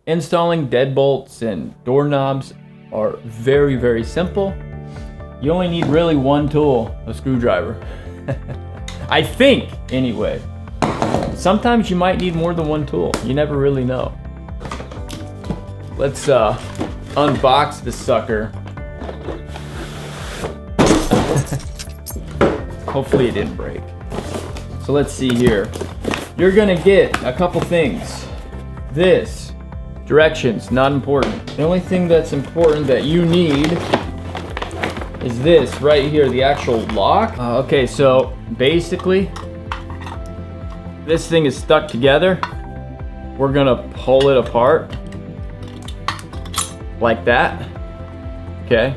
Installing deadbolts and doorknobs are very, very simple. You only need really one tool, a screwdriver. I think, anyway. Sometimes you might need more than one tool. You never really know. Let's unbox this sucker. Hopefully it didn't break. So let's see here. You're gonna get a couple things. This, directions, not important. The only thing that's important that you need is this right here, the actual lock. Okay, so basically, this thing is stuck together. We're gonna pull it apart like that. Okay,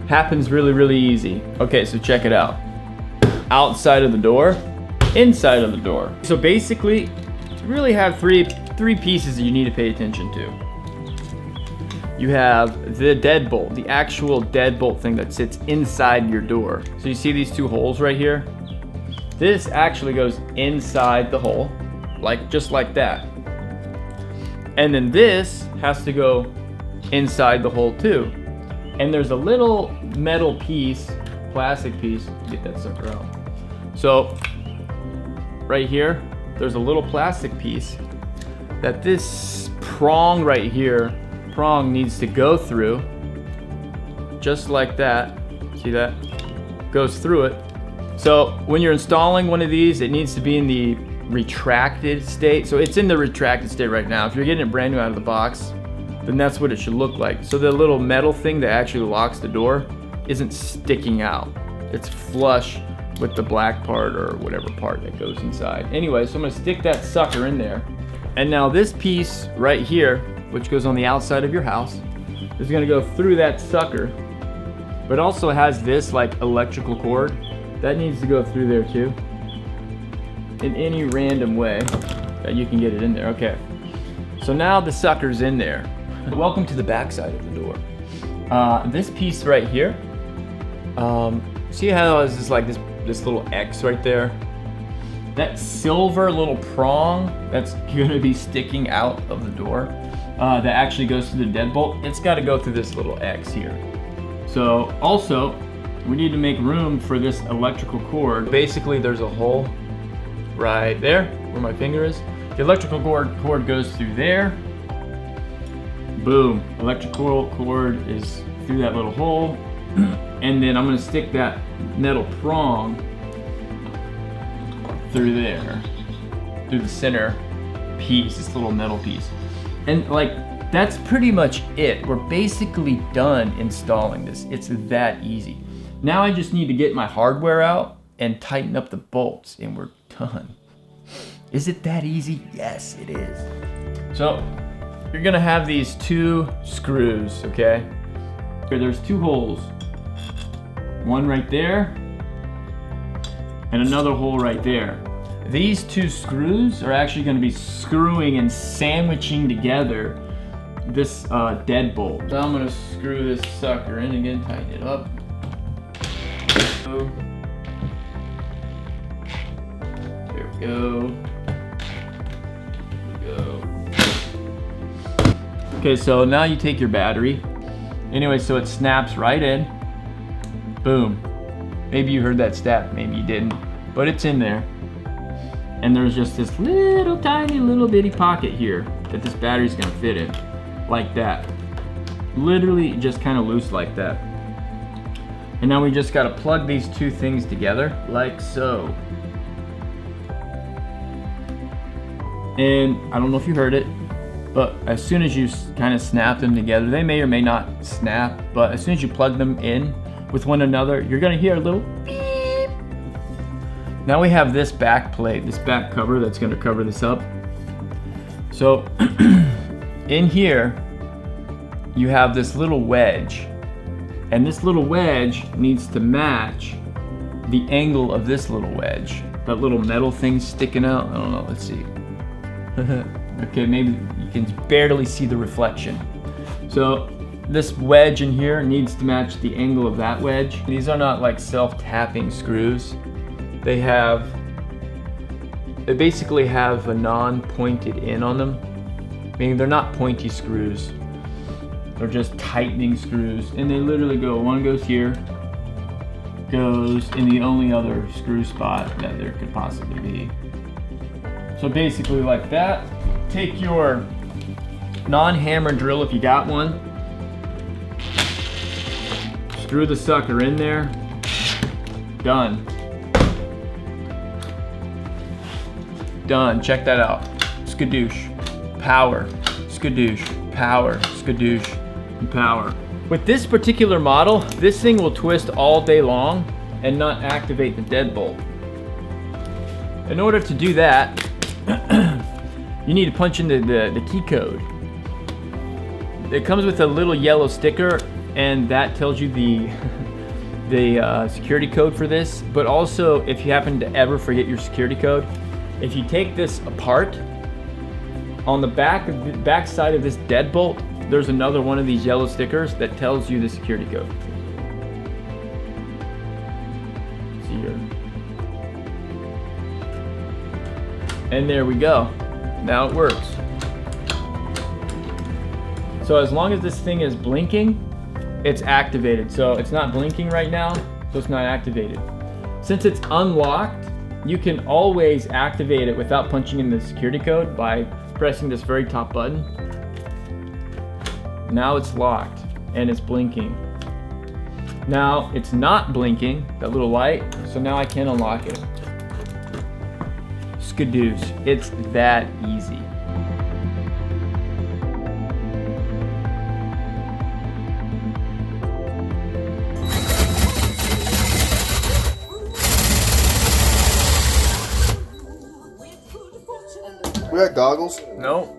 happens really, really easy. Okay, so check it out. Outside of the door, inside of the door. So basically, you really have three pieces that you need to pay attention to. You have the deadbolt, the actual deadbolt thing that sits inside your door. So you see these two holes right here? This actually goes inside the hole, just like that. And then this has to go inside the hole too. And there's a little metal piece, plastic piece, get that sucker out. So right here, there's a little plastic piece that this prong right here, needs to go through, just like that. See that? Goes through it. So when you're installing one of these, it needs to be in the retracted state. So it's in the retracted state right now. If you're getting it brand new out of the box, then that's what it should look like. So the little metal thing that actually locks the door isn't sticking out. It's flush with the black part or whatever part that goes inside. Anyway, so I'm gonna stick that sucker in there. And now this piece right here, which goes on the outside of your house, is gonna go through that sucker, but also has this like electrical cord that needs to go through there too, in any random way that you can get it in there. Okay, so now the sucker's in there. Welcome to the back side of the door. This piece right here, see how it's just like this little X right there? That silver little prong that's gonna be sticking out of the door, that actually goes to the deadbolt, it's gotta go through this little X here. So also, we need to make room for this electrical cord. Basically, there's a hole right there where my finger is. The electrical cord goes through there. Boom, electrical cord is through that little hole. And then I'm gonna stick that metal prong through there, through the center piece, this little metal piece. And that's pretty much it. We're basically done installing this. It's that easy. Now I just need to get my hardware out and tighten up the bolts and we're done. Is it that easy? Yes, it is. So you're gonna have these two screws, okay? There's two holes. One right there and another hole right there. These two screws are actually gonna be screwing and sandwiching together this deadbolt. So I'm gonna screw this sucker in again, tighten it up. There we go. Okay, so now you take your battery. Anyway, so it snaps right in. Boom. Maybe you heard that snap, maybe you didn't, but it's in there. And there's just this little tiny little bitty pocket here that this battery's gonna fit in, like that. Literally just kind of loose like that. And now we just gotta plug these two things together, like so. And I don't know if you heard it, but as soon as you kind of snap them together, they may or may not snap, but as soon as you plug them in with one another, you're gonna hear a little beep. Now we have this back plate, this back cover that's gonna cover this up. So in here, you have this little wedge, and this little wedge needs to match the angle of this little wedge. That little metal thing sticking out, I don't know, let's see. Okay, maybe you can barely see the reflection. So this wedge in here needs to match the angle of that wedge. These are not like self-tapping screws. They basically have a non-pointed in on them. meaning they're not pointy screws. They're just tightening screws, and they literally go, one goes here, goes in the only other screw spot that there could possibly be. So basically like that. Take your non-hammer drill if you got one, screw the sucker in there, done. Done, check that out. Skadoosh, power, skadoosh, power, skadoosh, and power. With this particular model, this thing will twist all day long and not activate the deadbolt. In order to do that, you need to punch in the key code. It comes with a little yellow sticker, and that tells you the security code for this. But also, if you happen to ever forget your security code, if you take this apart, on the back side of this deadbolt, there's another one of these yellow stickers that tells you the security code. See here. And there we go. Now it works. So as long as this thing is blinking, it's activated. So it's not blinking right now, so it's not activated. Since it's unlocked, you can always activate it without punching in the security code by pressing this very top button. Now it's locked and it's blinking. Now it's not blinking, that little light, so now I can unlock it. Skadoosh, it's that easy. We got goggles? No.